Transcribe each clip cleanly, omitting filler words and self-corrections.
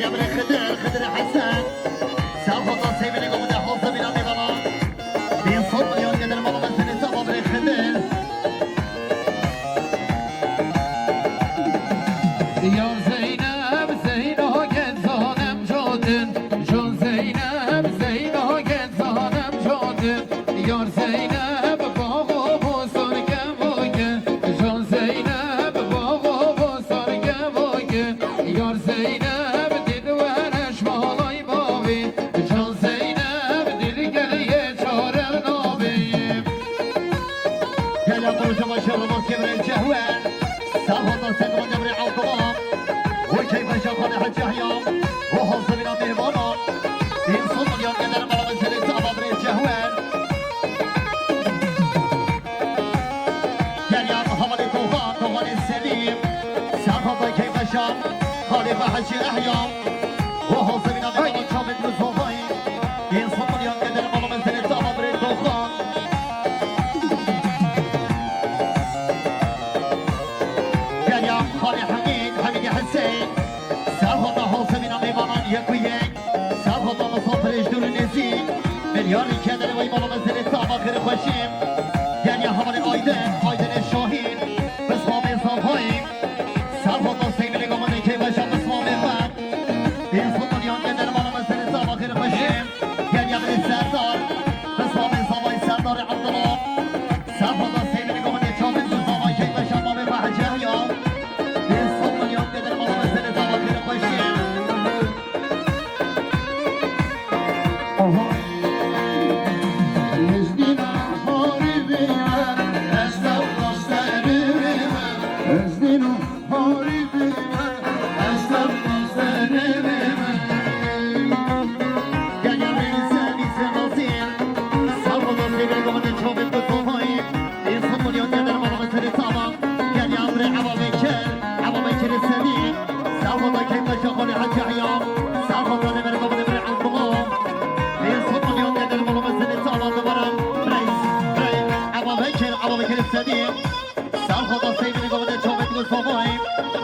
يا بري خدر خدر حسن سافوطا سيبني قوم ده حوصة بنا ميبانا بين صوت مليون قدر مالا مسني سافا بري خدر يا زينب زينو قد ظالم جودن جون زينب زينو قد ظالم جودن يا زينب باغو بوسر قبوگن جون زينب باغو بوسر قبوگن يا زينب دل ورش مالای باوی جون زينب دل گلیه چارل نابی هلا قروش ما شاء الله ماسكي بري الجهوان سافوطا سيبني بري عالطبام وكيف شاخد حج يحيام وحوصة بنا ميبانا بين صوت مليون قدر مالا مسني سافا بري الجهوان طوفان السليم سافا كيف شاف خالف حج احيام وهو سبينا بيضا شامل مصطفى ينصب مليون قدر مالا مسني سافا بري طوفان قال يا خالي حميد حسين سافا هو سبينا بيضا يكويك سافا مصطفى رجدول النزيل مليار كدر ويمالا مسني سافا غير خشيم قال يا حمالي ايدن الشاهين بس ما بيصافي سافوطا سيبني قوم ده كيف شاف بس ما بيفهم بيصوت مليون قدر مالا مسني سافا غير خشيم قال يا بري سردار بس ما بيصافي سردار عبد الله سافوطا سيبني قوم ده شاف بس ما كيف شاف ما بيفهم جهيا بيصوت مليون قدر مالا مسني سافا غير خشيم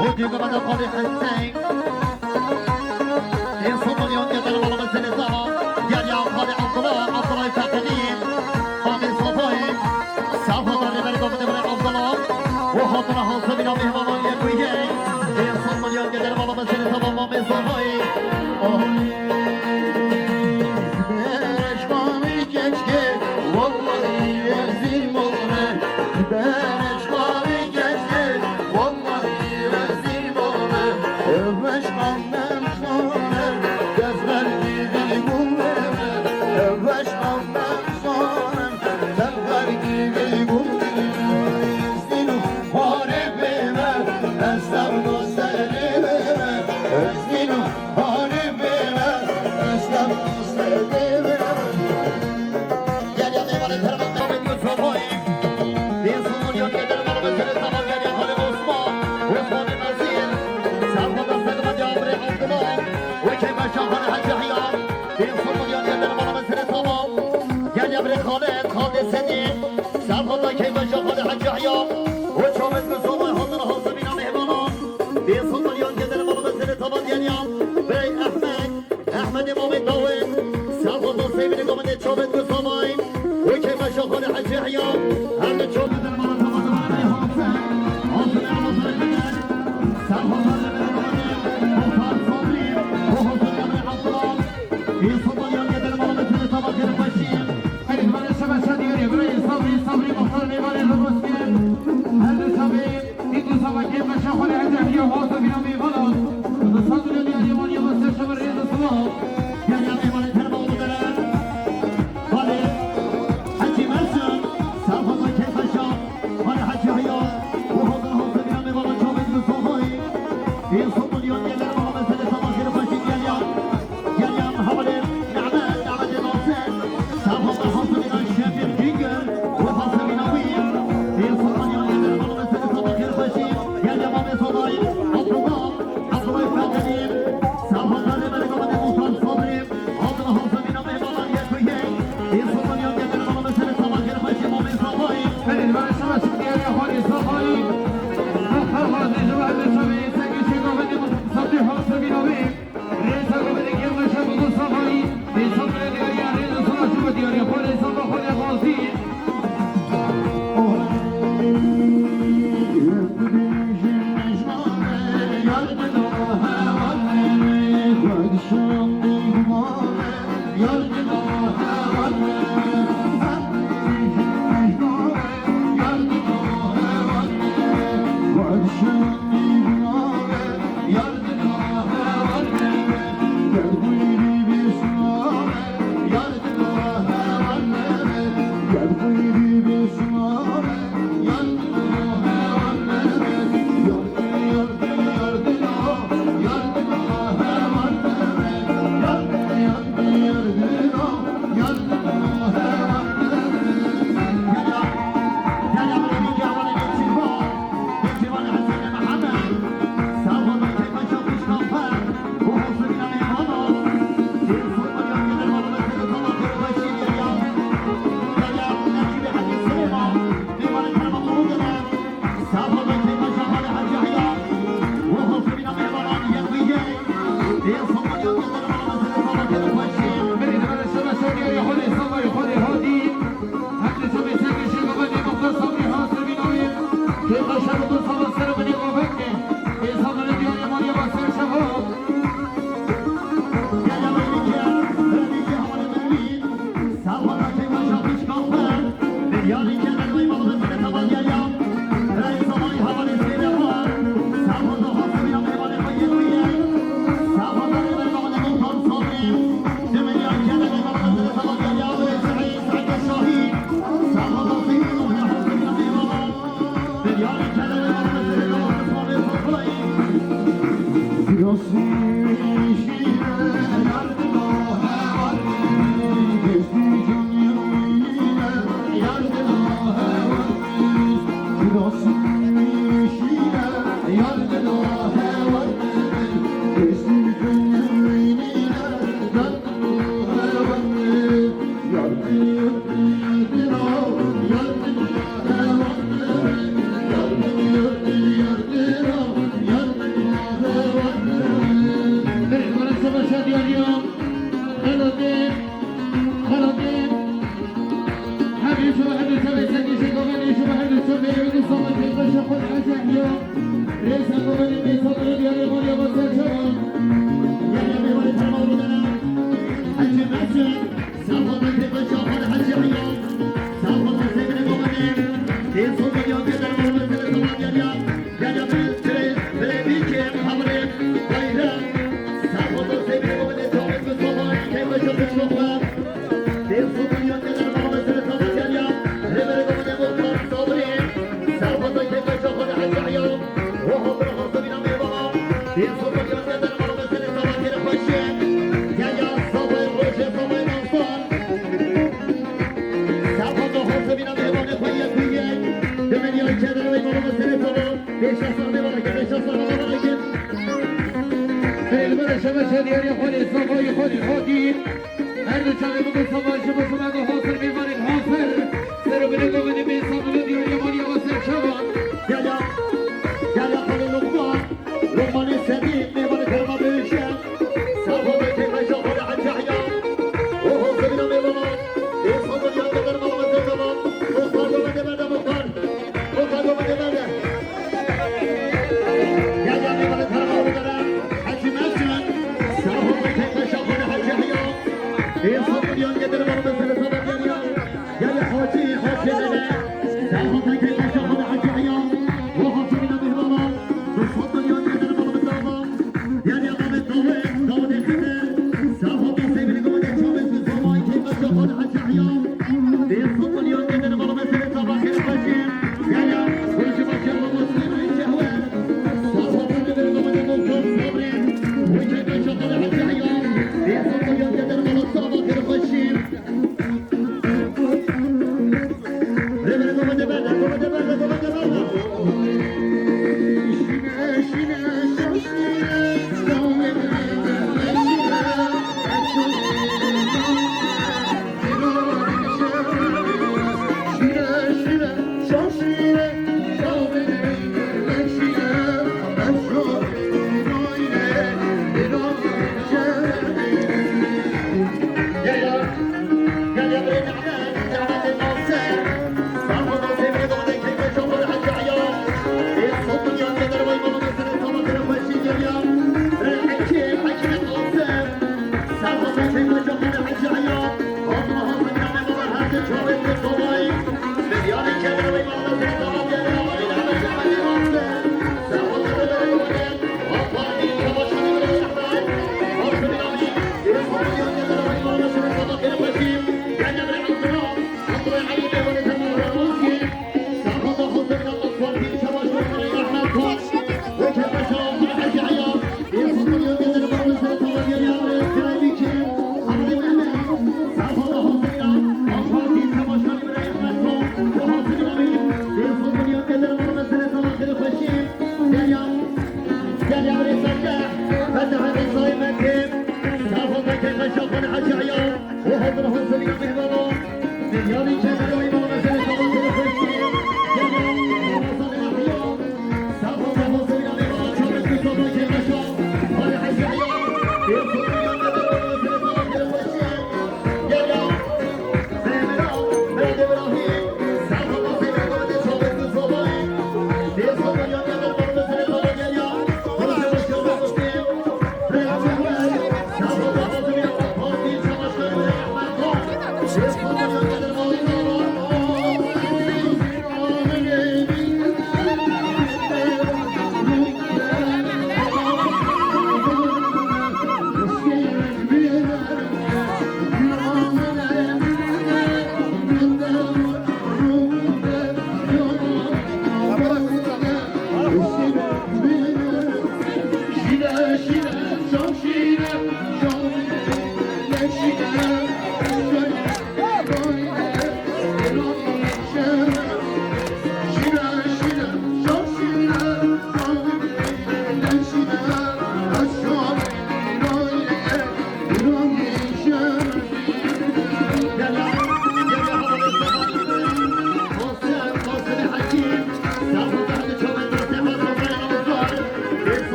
وجيب بعد خالي حسين ينصب مليون قدر والله مسني سوا يا خالي عبد الله الفقدين خالي صفاي سافا ضرب بركم دبر عبد الله وخاطر حاصل بنا مهمان يكوي ينصب مليون قدر والله مسني سوا ما بيصفاي احمد امام الدوين سافوطا سيبني قوم ده شوفت بصمايم وكيف شاخد حج يحيى هم شوفت المرة تبغى حوصة حوصة على صدرك سافوطا وفار صبري وحوصة قبل عطلان في صبر يوم قدر المرة مثل طبق الفشيم حليل من الشبه شادي يقري صبري مختار ميبان الرسمين هل الشبيب إنتو سوا كيف شاخد حج يحيى وحوصة بنا ميبان وتصدر اليوم يوم يوم الشبر رياض الصلاة Thank you.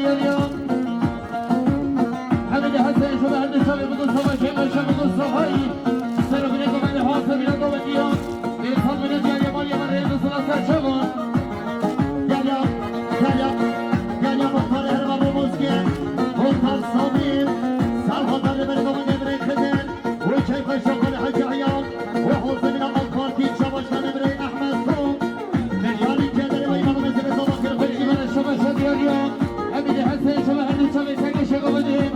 دیاریم همین حسین شما هر دو شبه بگو صبح که مرشم بگو صبحایی سر بینه گومن حاصل بینه گومن دیان بیرسان بینه دیاریم آلی من ریز سلا سر شبون گلیا مختار هر بابو موسکین مختار صامیم سالها داره بر گومن امره خدن و کیف شغل حج عیام و حوصل من اول کارتی شباش من امره احمد کن ملیانی که داره و ایمان مثل صبح که بگی من شما شدیاریم همین حسین شما هر دو شبه سگش گومنیم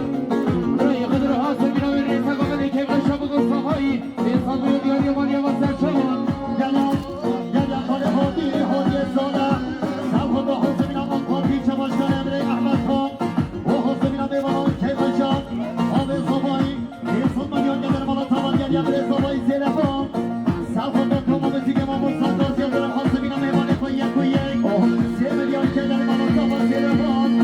برای قدر حاصل بینه و ریز گومنی که مرشم بگو صبحایی بیرسان بینه دیاریم آلی من سر شبون گلیا خاله هادی ساله سالها با حوصل من اول کارتی شباش من امره احمد کن و حوصل من بیوان کیف شغل آب صبحی بیرسون ملیان که داره بالا تاوان گلیا بره صبحی زیره هم سالها با کما بسیگه ما مصداز یا دارم حوصل من بیوان کویه 3 میلیون که داره بالا تاوان زیره هم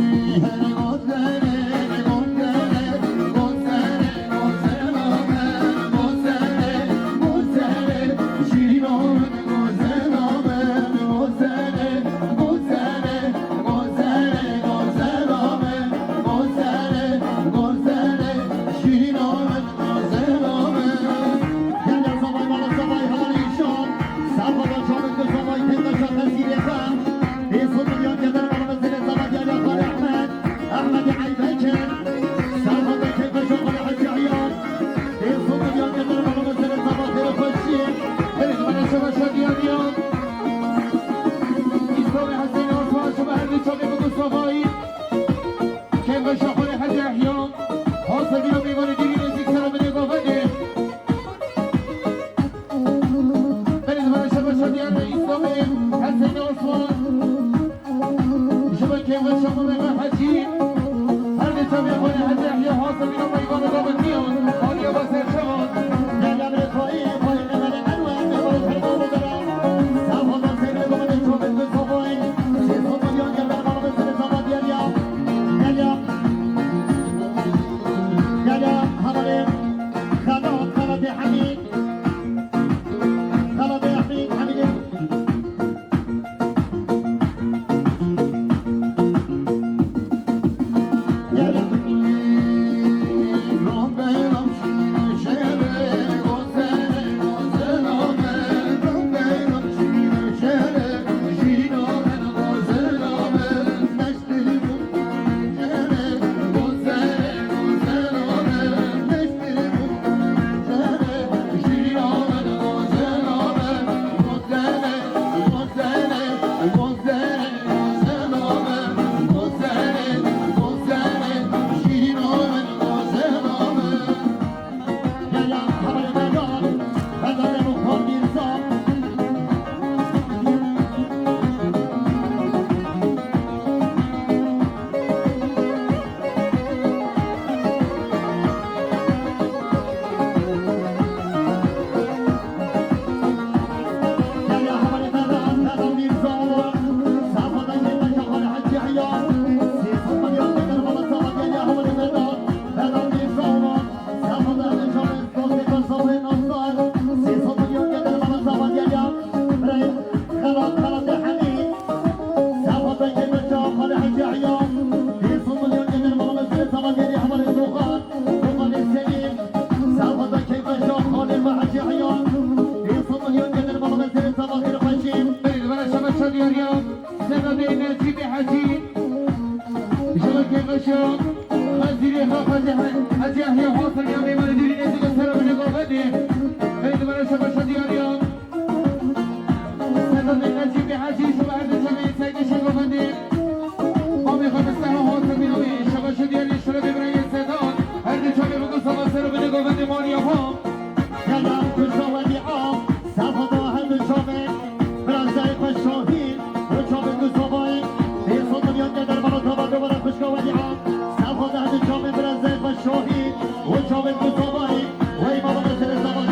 شاهی و جاوید گذابایی و ایمان مثل زمان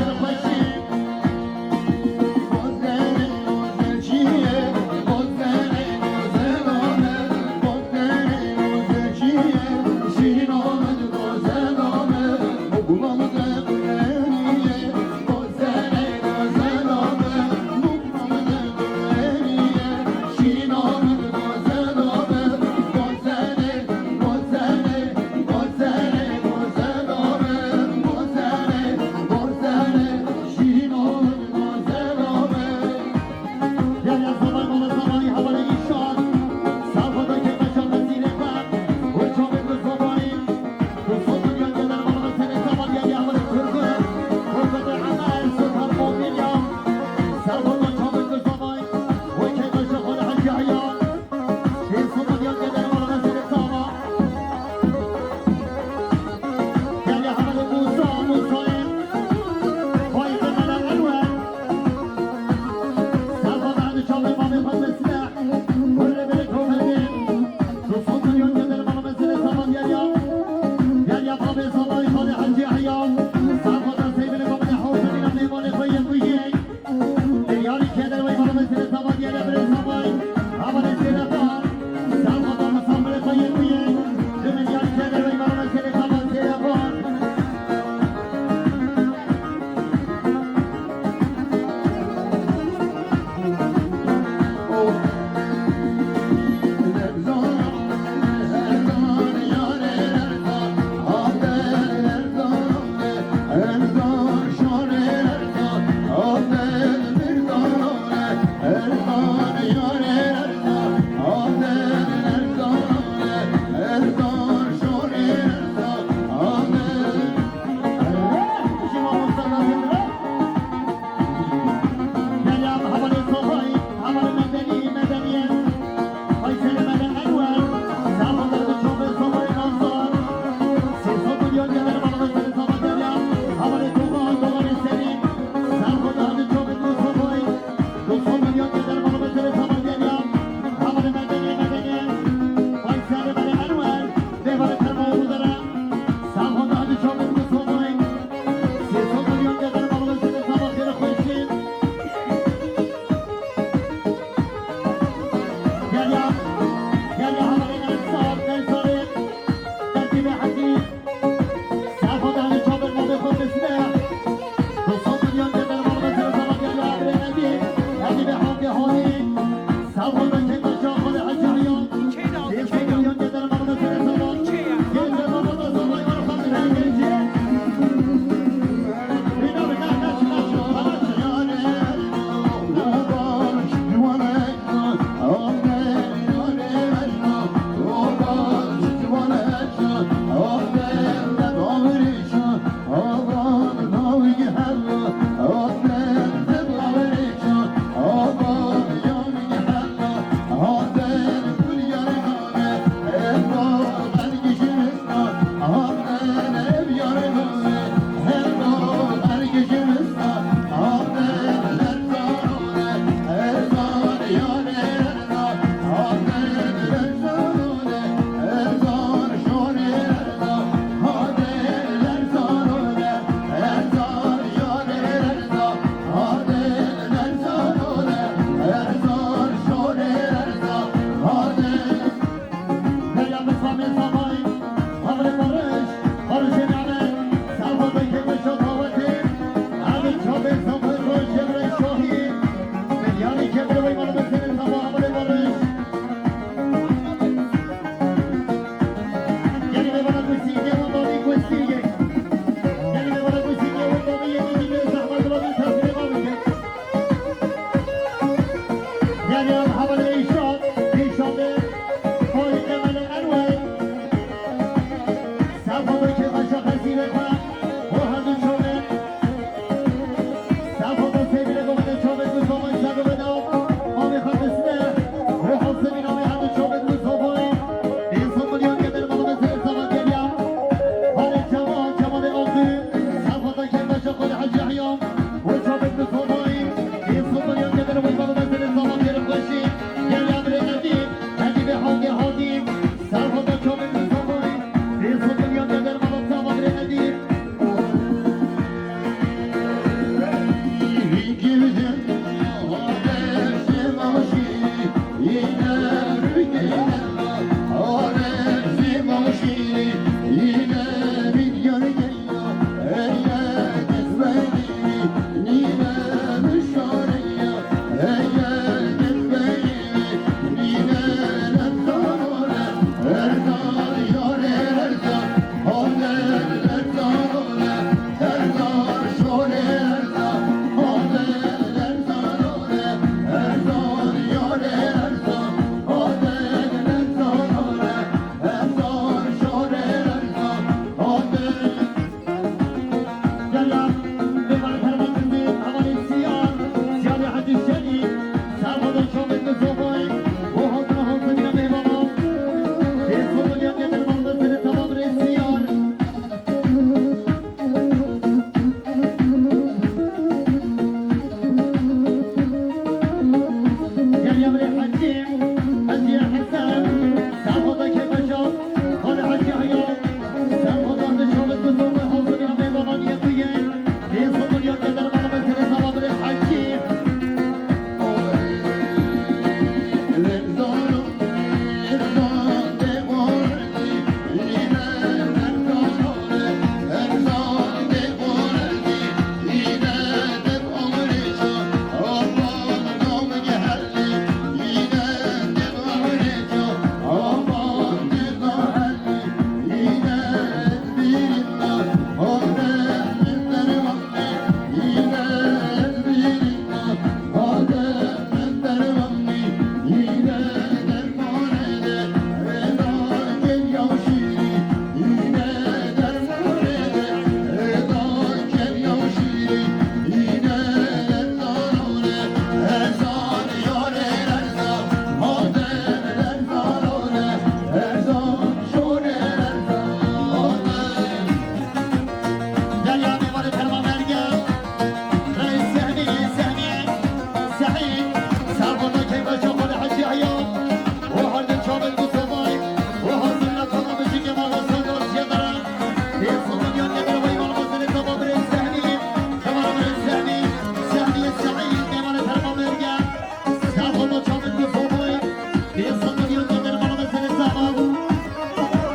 صندوق يوجد المرة مثل الزمان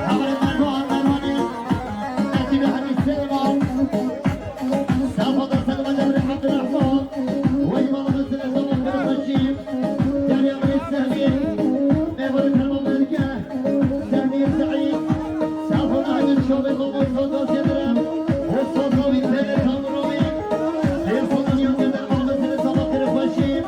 عمل المروان مرواني نأتي بحديث سلمان سافض سلمى جبر عبد الرحمن ويمر مثل الزمان بالرشيم جاري أمر السهمي نيبر المملكة سهمي سعيد سافض أهل الشوب الضوء صوت يدرم والصوت ويتسلل تمروي صندوق يوجد المرة مثل الزمان بالرشيم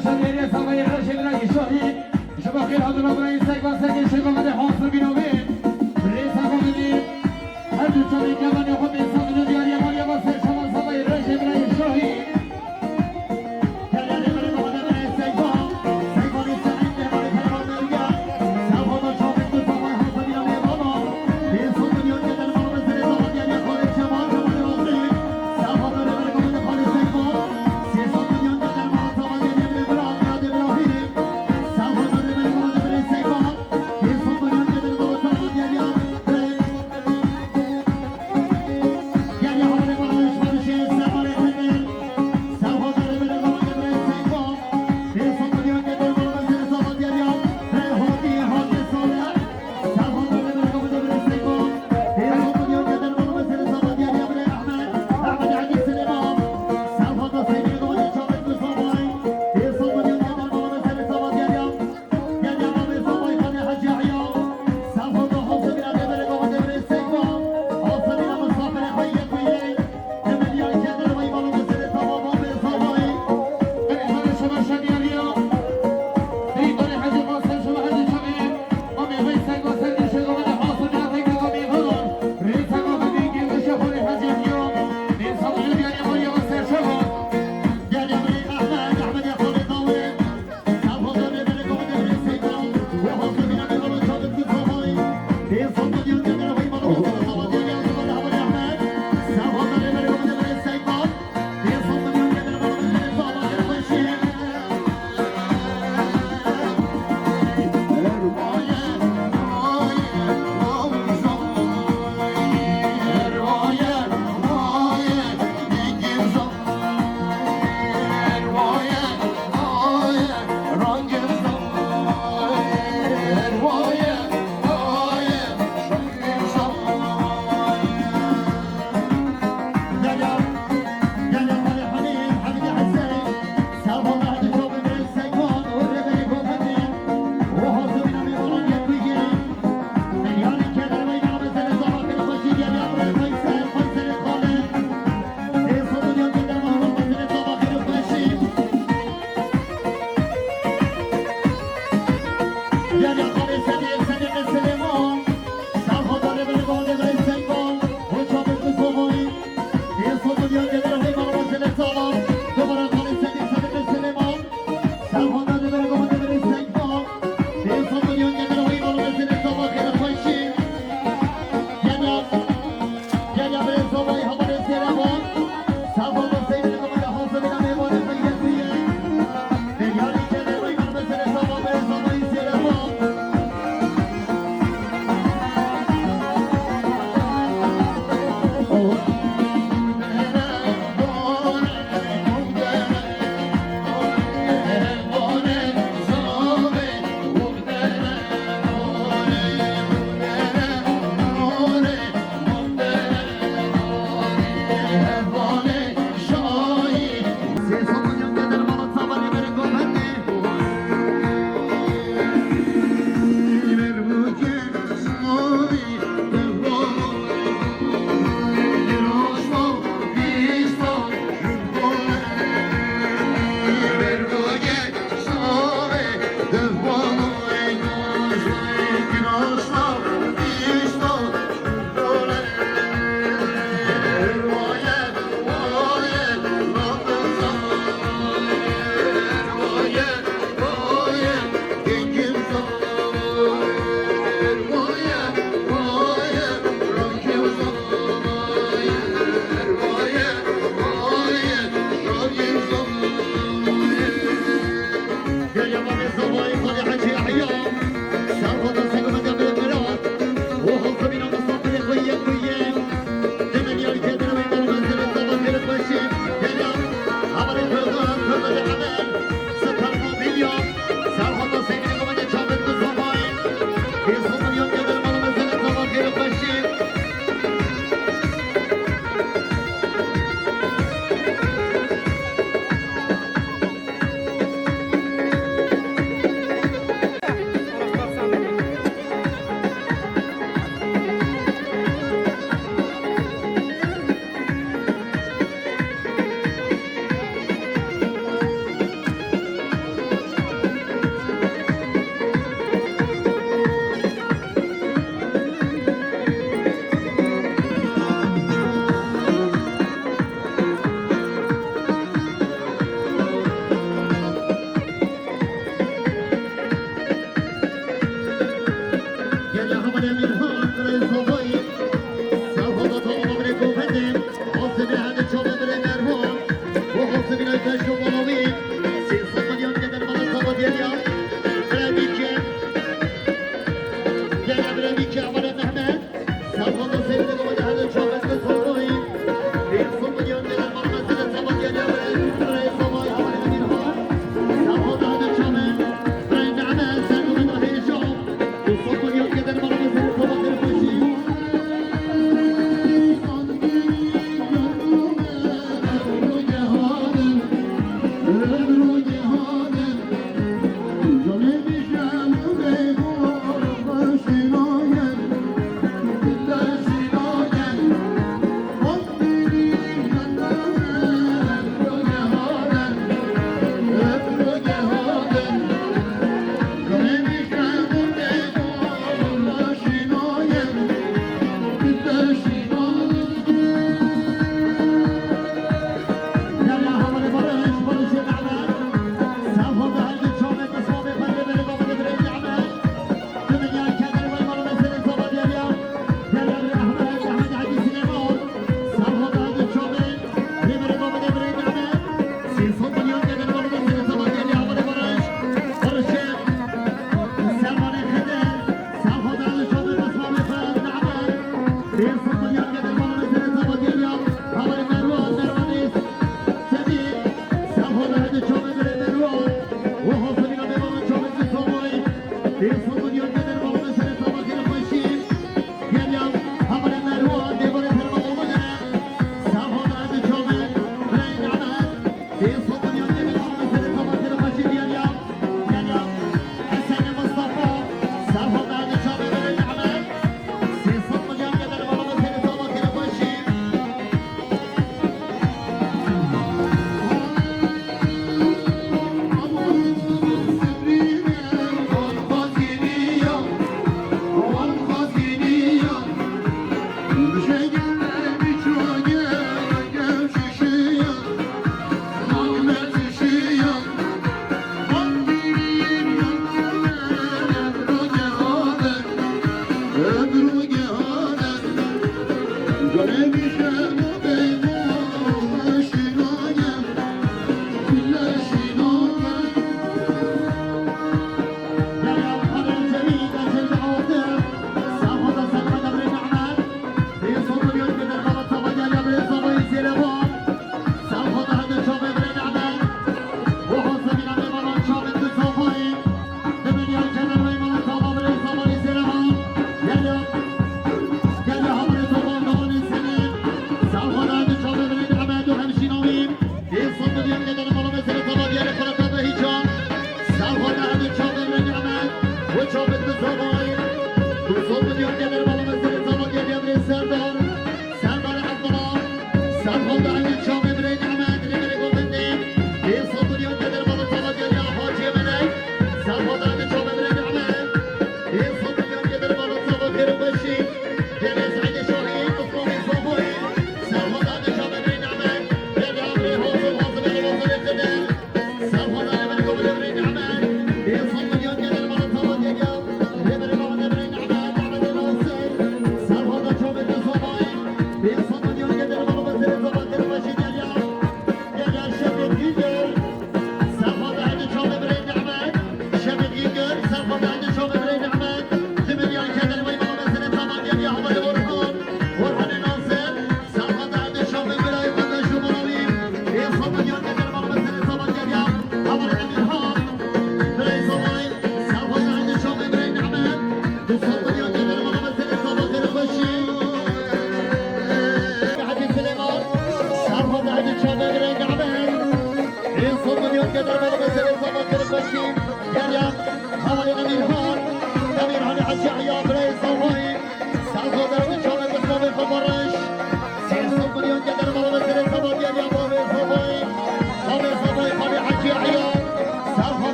شديري صبي رشي براي شهيد شباقي هذا براي سيكون سيكون شيكون بدي حاصل بينوبين بريسا قومني هل تشوي كمان يخب إنسان من ديار يمان يمان سيشمان صبي رشي براي شهيد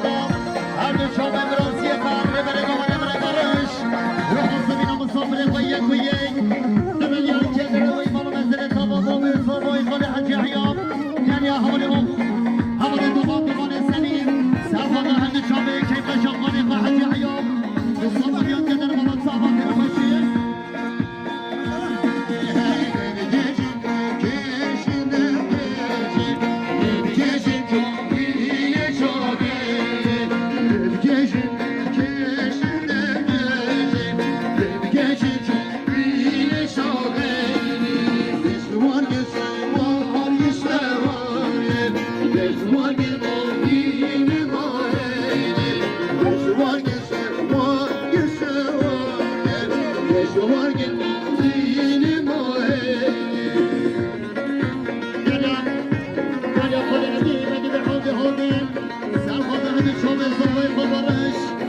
الله هر شام امروزی کار بره گمان بره گارش روح زمین مسافر ویک ویک دنیا که در وی مال منزل تمام و صبای خود حج حیام یعنی حوالهم حوال دوام دوام سلیم سرخانه هر شام کیف شامخانه و حج حیام صبایان که در مال صحبان رمشی سر خود همین شما زوای خبرش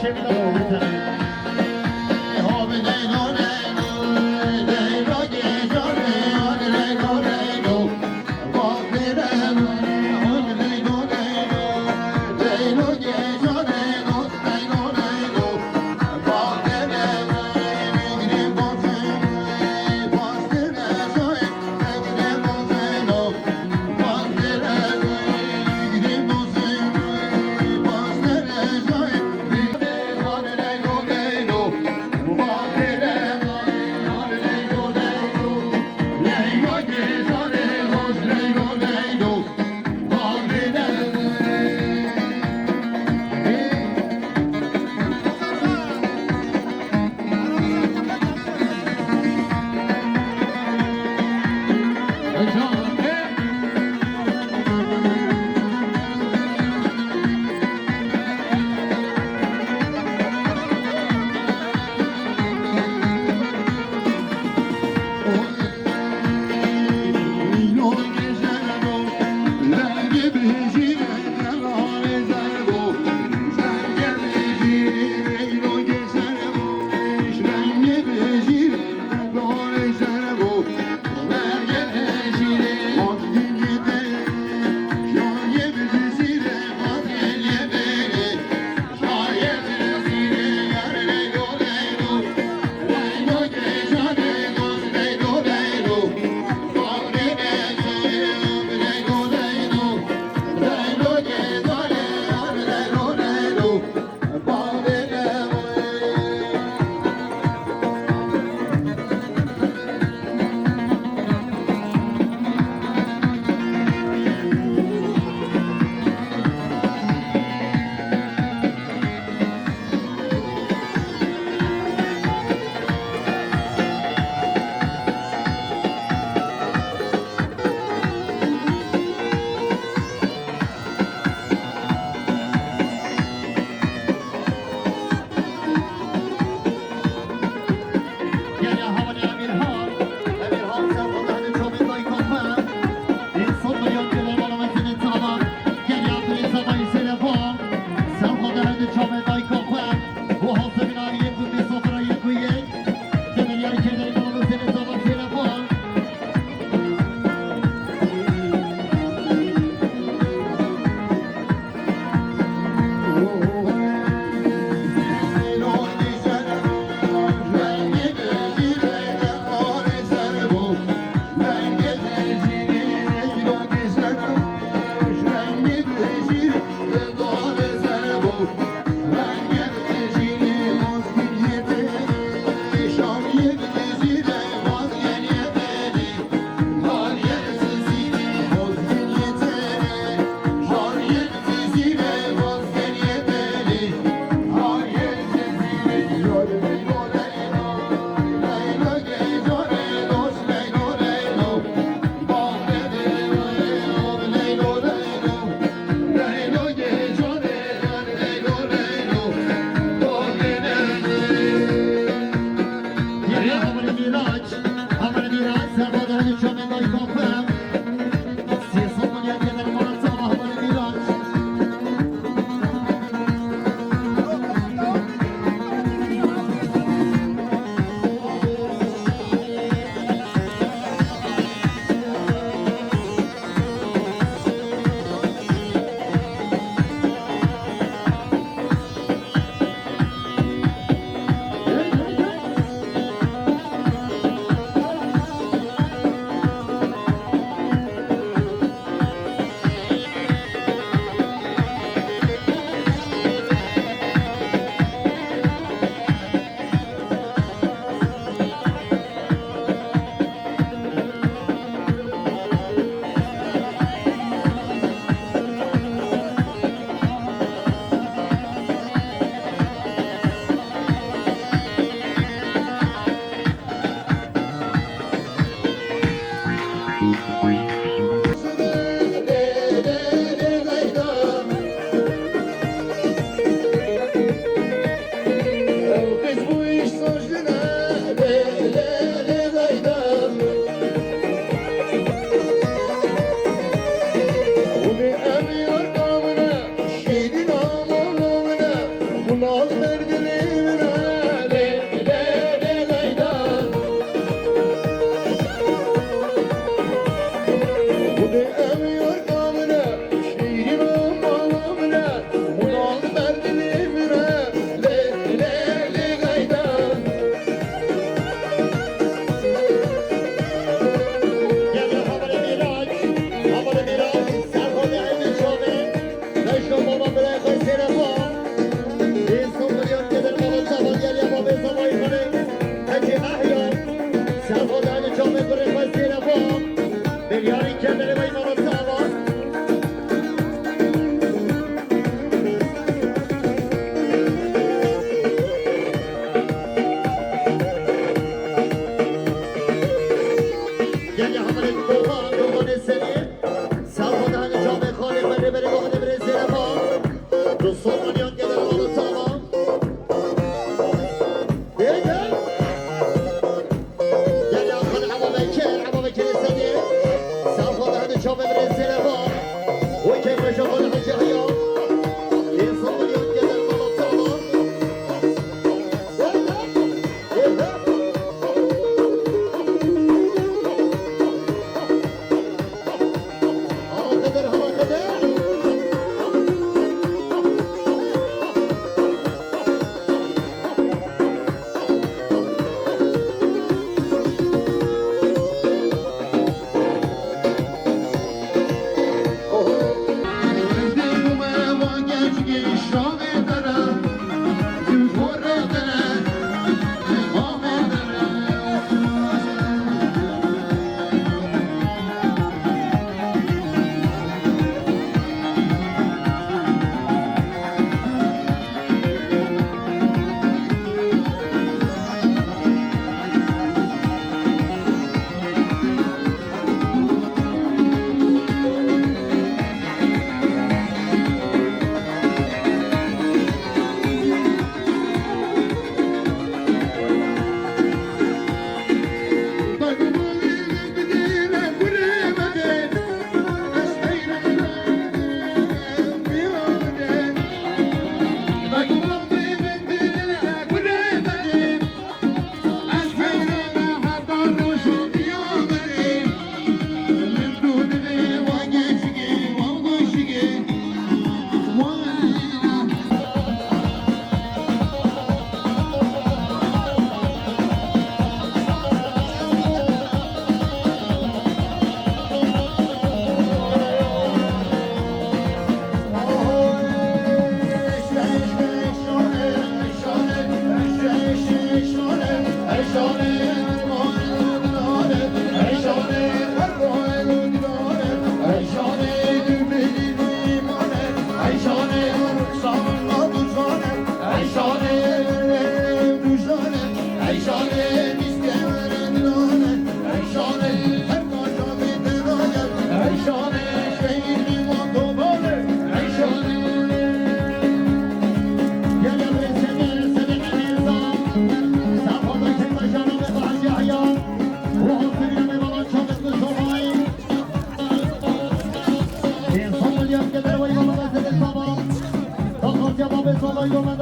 شبیه داره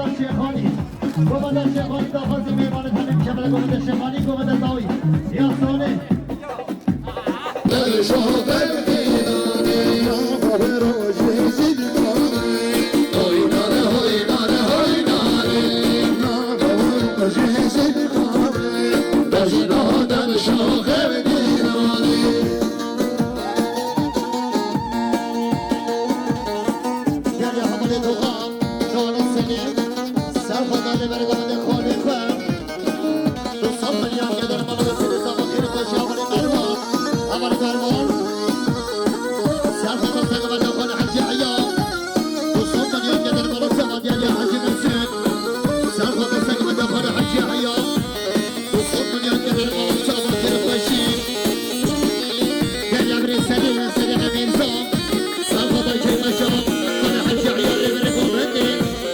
گوبدا شیخانی گوبدا شیخانی دافازی میوان تنیم کمل گوبدا شیخانی گوبدا داوی یا سونه گل یا همون دوغام جان سنیم سر خدا لبر گوبدا خالی خم دوستان میان که در مالا بسید زمان خیلی باشی همونی مرمان همونی مرمان سر خدا سگوبدا خالی حجی حیام دوستان میان که در مالا زمان یا حجی مسید سر خدا سگوبدا خالی حجی حیام دوستان میان که در مالا زمان خیلی باشی گل یا بری سدیم سدیم میرزام سر خدا که باشم خالی حجی حیام لبر گوبدا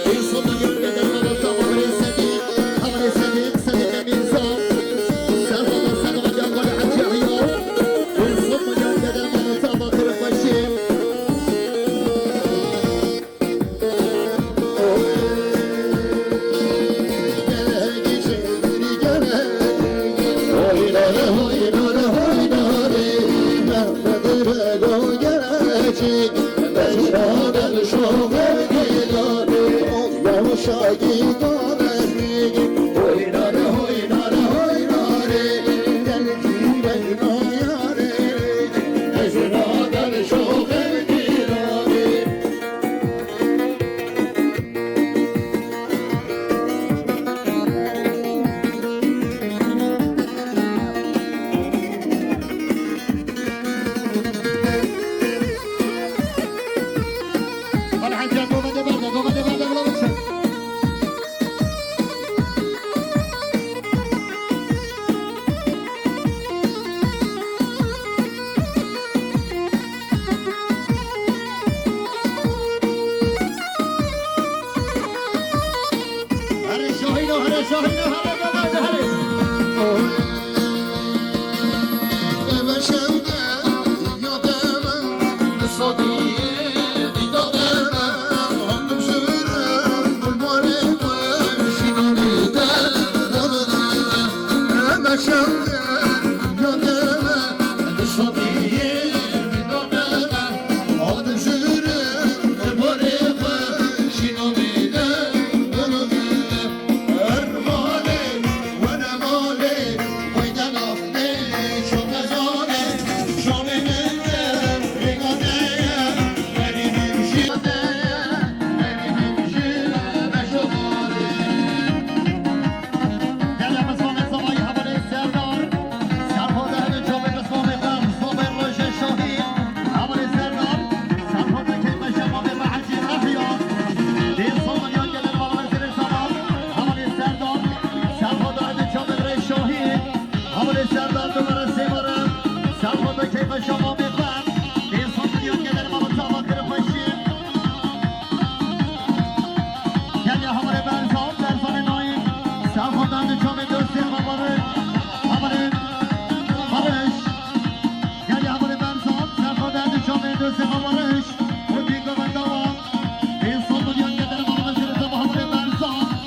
دوستان میان که در مالا زمان خیلی سدیم همونی سدیم سدیم میرزام سر خدا سگوبدا خالی حجی حیام دوستان میان که در مالا زمان خیلی باشی حالا حجا گوبده برده بلا بچه هره شاهینو هره گوبده هره شما میخوام این سوپیان که در ما متوقع باشیم یعنی همه برزام در سال نوی سر خودم چون دوستی مبارک همه خارش یعنی همه برزام سر خودم چون دوستی مبارک و دیگه من دوام این سوپیان که در ما متوقع همه برزام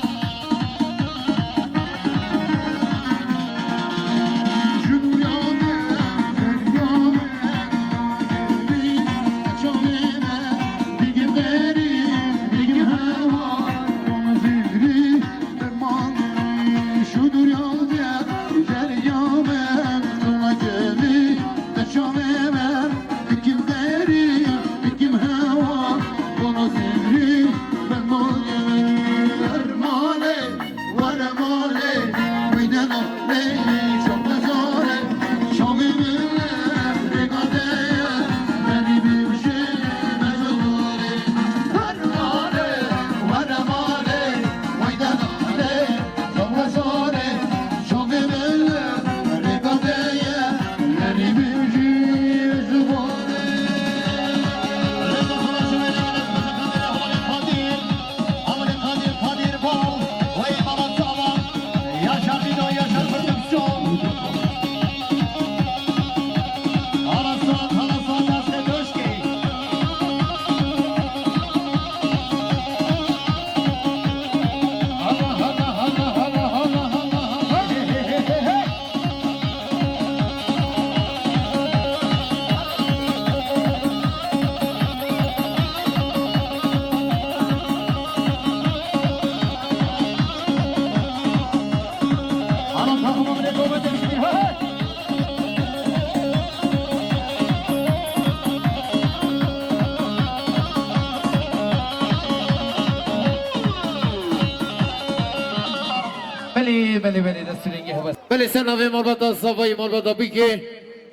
بله دستورینگی هست بله سنوی مربوط صفایی مربوط بیکه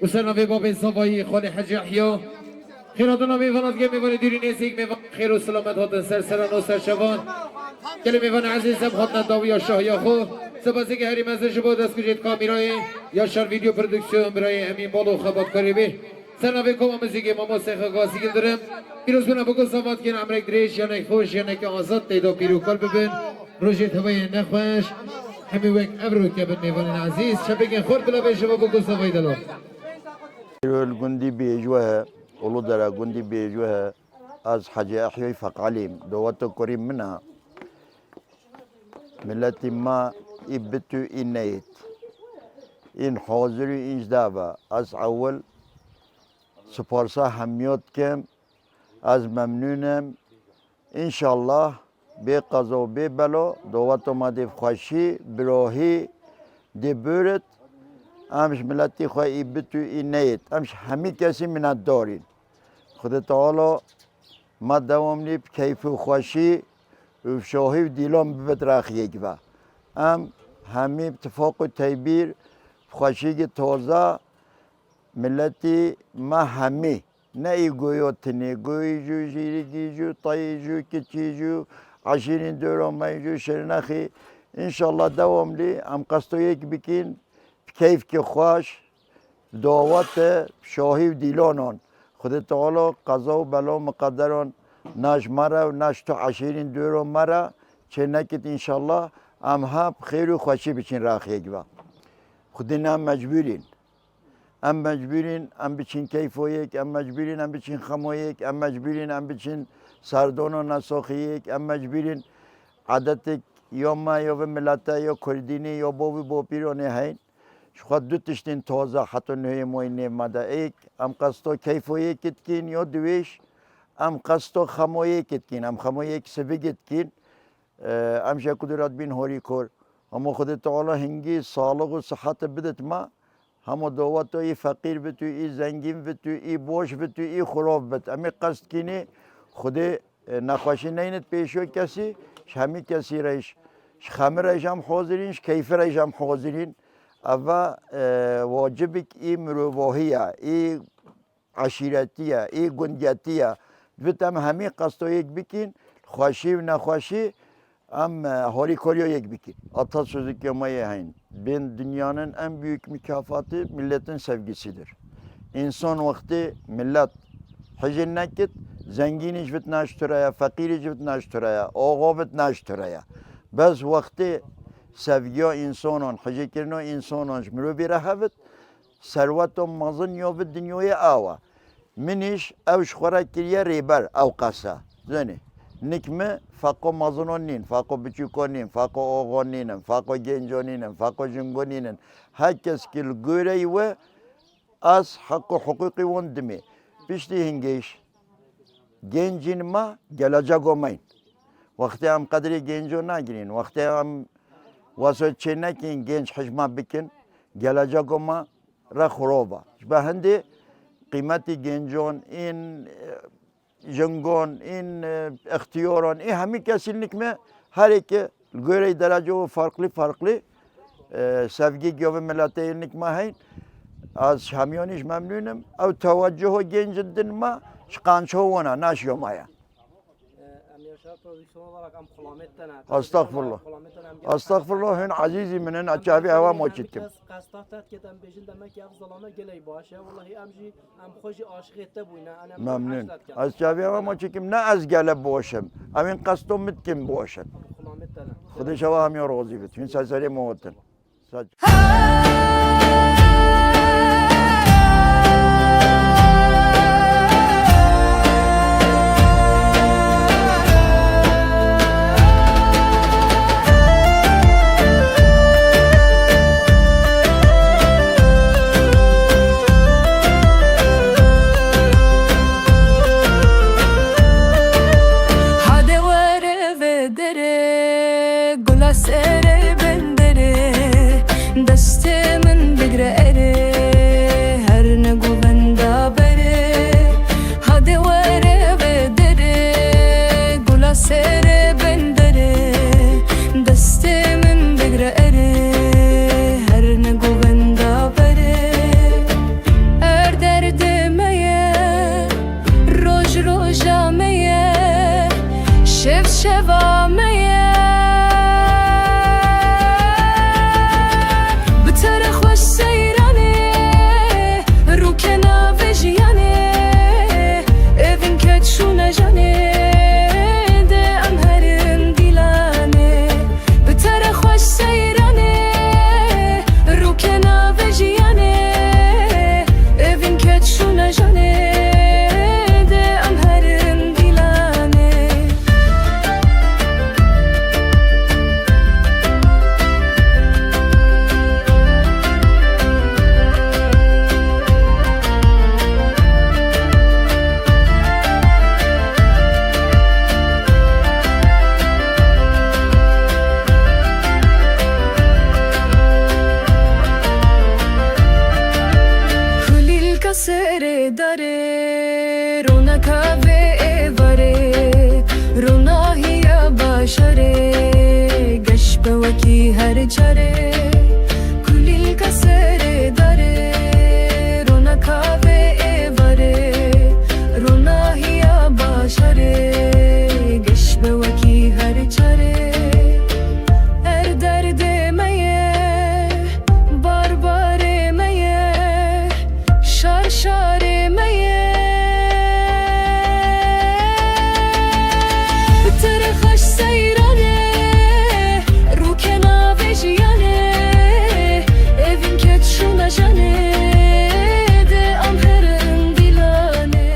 و سنوی باب صفایی خالی حج احیا خیراتنا میواند که میوانه دیری نیسیک میوان خیر و سلامت هات سرسران و سرشوان کلی میوان عزیزم خود نداوی یا شاه یا خو سپاسی که هری مزش بود از کجید کامیرای یا شر ویدیو پرودکسیون برای امین بالو خبات کاری بی سنوی کم آمزیگی ماما سیخ گاسی گل دارم پیروز بنا بگو صفات که امریک دریش یا نک خوش یا نک آزاد تیدو پیرو کل ببین روژی توی نخوش همی وک ابرو که بن میوان عزیز شبکه خورد بلا بیشه و بگو صفای دلو الجندي بيجوها ولو درا جندي بيجوها از حاجة أحيي فقاليم دواتو كريم منها ملتي ما إبتو إنيت إن حاضر إنش دابا از أول سپارسا همیات کم از ممنونم إن شاء الله بقضا و ببلا دواتو ما دي خوشي براهي دي بورت امش ملتی خواهی بتو این نیت امش همی کسی منت دارین خود تعالی ما دوام نیب کیف و خوشی و شاهی و دیلان ببت راخیه گوا همی اتفاق و تیبیر خوشی که تازه ملتی ما همی نه ای گویاتنی گوی جو جیرگی جو طای جو کچی جو عشرین دوران جو شرنخی انشالله دوام لی ام قصدو یک بکین کیف که خوش دعوت شاهی و دیلانان خود تعالی قضا و بلا مقدران ناش مرا و ناش تو عشرین دورو مرا چه نکت انشالله ام ها خیر و خوشی بچین راخیه گوا خود نام مجبورین ام بچین کیف و یک ام مجبورین ام بچین خمو یک ام مجبورین ام بچین سردان و نساخی یک ام مجبورین عادت یا ما یا و ملت یا کردینی یا با پیرانه هین خود دو تشتین تازه حتی نهی موینه مده ایک ام قصدو کیفویه کتکین یا دویش ام قصدو خمویه کتکین ام خمویه کسبی کتکین ام شکودرات بین هوری کر اما خود تعالی هنگی سالق و صحت بدت ما همو دواتو ای فقیر بتو ای زنگین بتو ای بوش بتو ای خراب بت امی قصد کینی خود نخوشی نینت پیشو کسی همی کسی ریش خمر ریش هم حاضرین کیف ریش هم حاضرین اوا واجبك اي مروواهيه اي عشيرتيه اي گنديتيه بتم همي قصدو يك بكين خوشي و نخوشي ام هاري كوريو يك بكين ata sözlük yamayı hain ben dünyanın en büyük mükafatı milletin sevgisidir insan vakti millet hicin nekit zengin iş bit naşturaya fakir iş bit naşturaya ağa bit naşturaya bez vakti sevgi insanın, hacekirno insanın, mürübi rehavet, servetom mazın yo bir dünyaya ava. Miniş ev şkhara kiriye riber ev qasa. Zani. Nikme fako mazınon nin, fako biçuko nin, fako oğon ninin, fako genco ninin, fako jungo ninin. Herkes kil göreyi ve az hakkı hukuki vondimi. Pişti hingeş. Gencin ma gelecek olmayın. Vakti am kadri genco na girin. Vakti am واسه چنکین گنج حجما بکن گلجاگو ما را خرابه به هندی قیمتی گنجان این جنگان این اختیاران این همی کسی نکمه هر یک göre درجه و farklı sevgi gibi millete nikme hayn az هميونيش ممنونم او توجه gencindin ma şkançovana naşyomaya Estağfurullah. Estağfurullah. Hün azizi minin açabi hava moçittim. Memnun. Açabi hava moçittim. Ne az gelip boşum. Amin kastom mitkim boşum. Kudu şava ham yor ozi bit. Hün sazari muhtin. Sere bendere deste min bigre ere kave vare ronahiya bashare gash bawaki har chare kulil kasare dare rona kave vare ronahiya bashare gash bawaki har chare er derde maye bar bare maye shar share maye ترخش سیرانه رو کناوه جیانه evin ket şuna jane de amherın dilane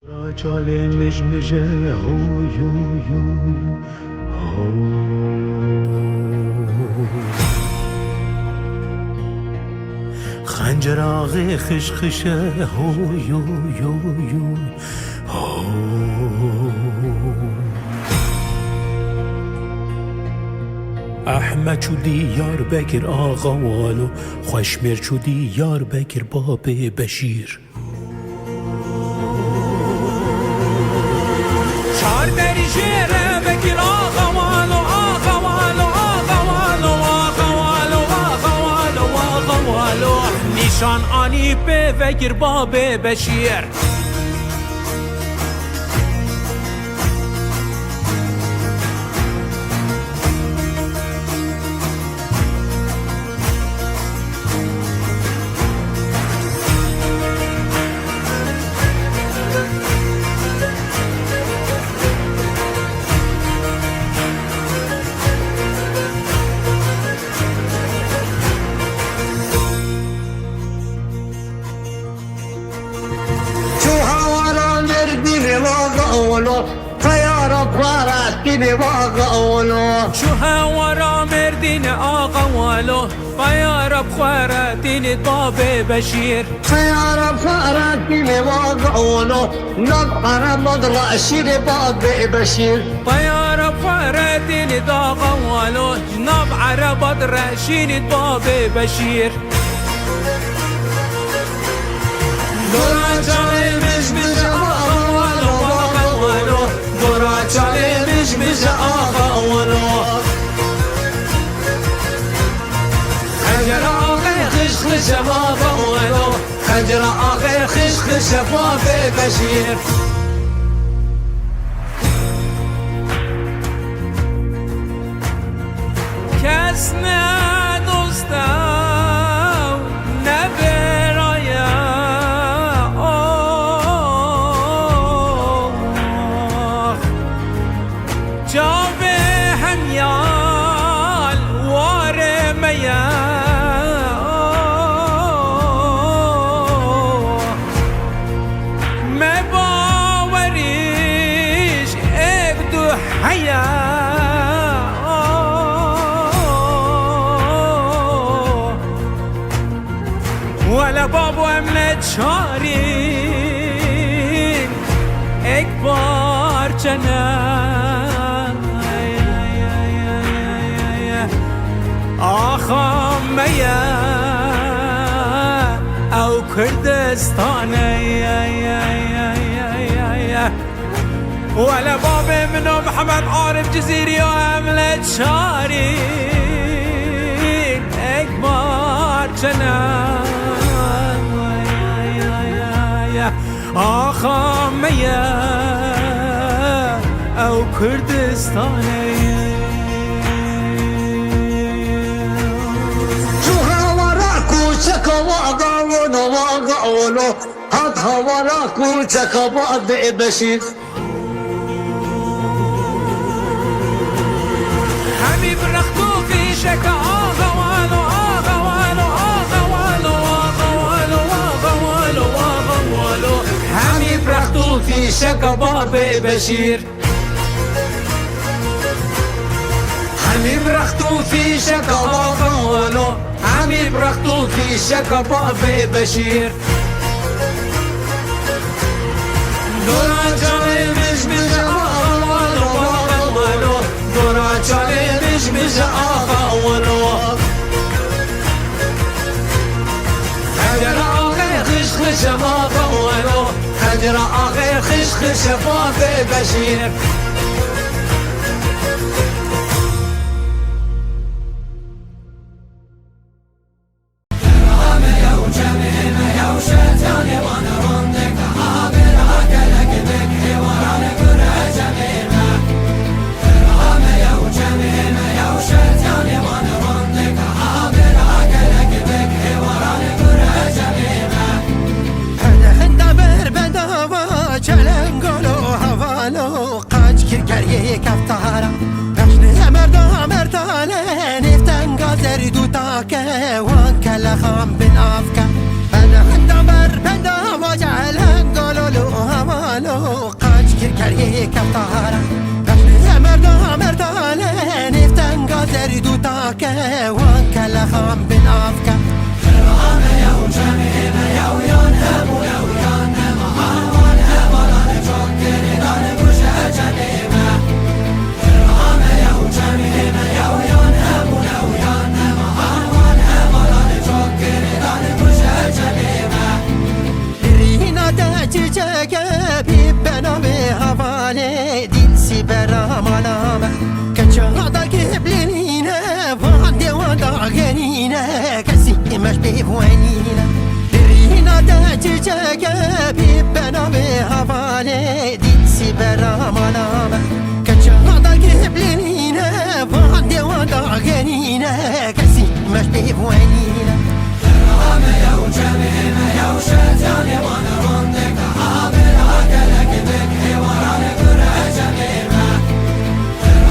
راجال مجمجه هو يو يو هو خنجر آغی خشخشه هو یو یو یو هو احمد چودی یار بکر آقا والو خوشمیر چودی یار بکر باب بشیر چار دری شیره بکر آقا والو آقا والو آقا والو آقا والو آقا والو آقا والو نشان آنی به بکر باب بشیر شو هاورا مردين آقا والو فيارب خواراتين باب بشير فيارب خواراتين واقع ولو نبقر مضرع شير باب بشير فيارب خواراتين آقا والو جناب عرب درشين باب بشير دورا جاني مش بجا آخوانو آخوانو دورا جاني مش بجا آخوانو خنجر آخر خش خش بابا وانو خنجر آخر خش خش بابا بشير کس ندوستم نبرایا جا به همیال واره میا مباوریش ابدو حیا ولا بابو امنت شارين اكبر جنان آخام ميا او كردستان ولا بابي منو محمد عارف جزيري واملت شارين اكبر جنان آخام ميا او كردستاني شوها وراكو شكا واقعونو واقعونو هاتها وراكو شكا بعض بشير حبيب رختو في شكا آغوانو آغوانو آغوانو آغوانو آغوانو آغوانو حبيب رختو في شكا باب بشير حبيب رختو في شكا آغوانو حبيب رختو في شكا باب بشير دورا جاني مش بجا آغوانو آغوانو دورا جاني مش بجا آغوانو خنجر آخر خش خش بابا وانو خنجر آخر خش خش بابا بشير وان كلا خام بن افكا انا هندمر بندا وجعل هنقولو له هوالو قاج كركري كفتارا قشن مردا مردانه نفتن قادر دو تاكا وان كلا خام بن افكا رامه يا وجميل يا ويان ابو يا ويان مهان هبلان جوكري دان بوشا جليمه رامه يا وجميل يا ويان ابو يا ويان جاكا بيبنا بهوالي ديلسي برا ملامة كجادا قبلينا فاندي ودا غنينا كسي مش بيفوانينا رينا داجي جاكا بيبنا بهوالي ديلسي برا ملامة كجادا قبلينا فاندي ودا غنينا كسي مش بيفوانينا رامي يا وجميل يا وشتاني وانا رندك عابر اكلك بك وراني كره جميمة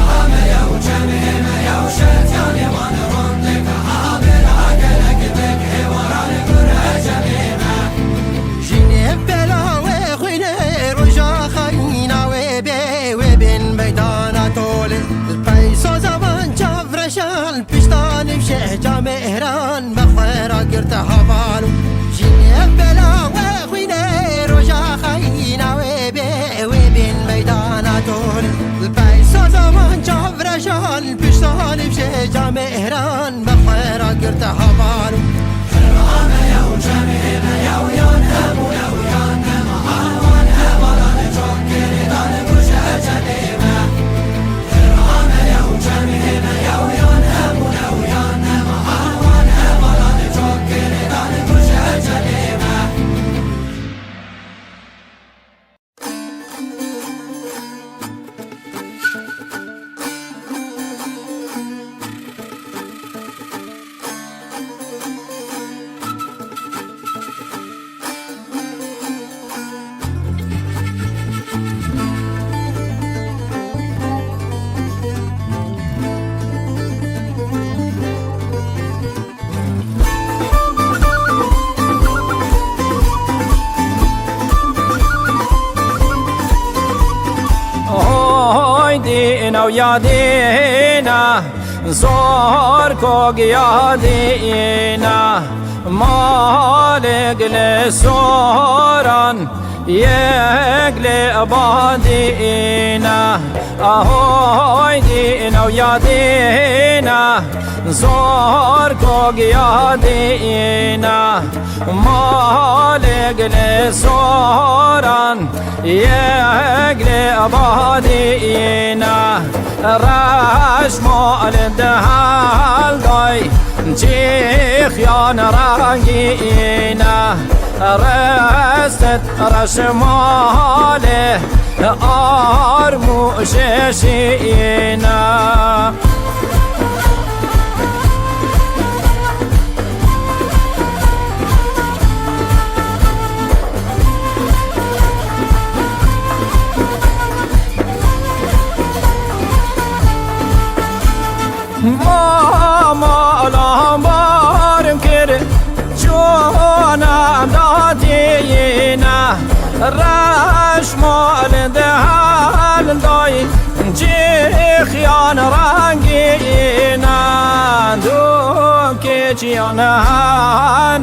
رامي يا وجميل يا وشتاني وانا رندك عابر اكلك بك وراني كره جميمة جيني بلاوي خيني رجا خينا وبي وبين بيدانا طولي البيسو زمان جافرشان بشتاني بشهجة مهران مخيرا قرت هفالو جيني بلاوي خيني رجا خينا وبي وبين بيدانا طولي البيسو زمان جافرشان بشتاني بشهجة مهران مخيرا قرت هفالو رامي يا وجميل يا ويان ابو يا دينا ويادينا زور كوك يادينا مالك لسوران يقلي بادينا اهوي دينا ويادينا زور كوك يادينا مالك لسوران يقلي بادينا راش مال الدهال داي جيخ يا نراجينا رست رش ماله أرمو شيشينا ماما الأمبار مكر جونا داتينا راش مال دهال داي جيخ يان رانجينا دوكي جيانا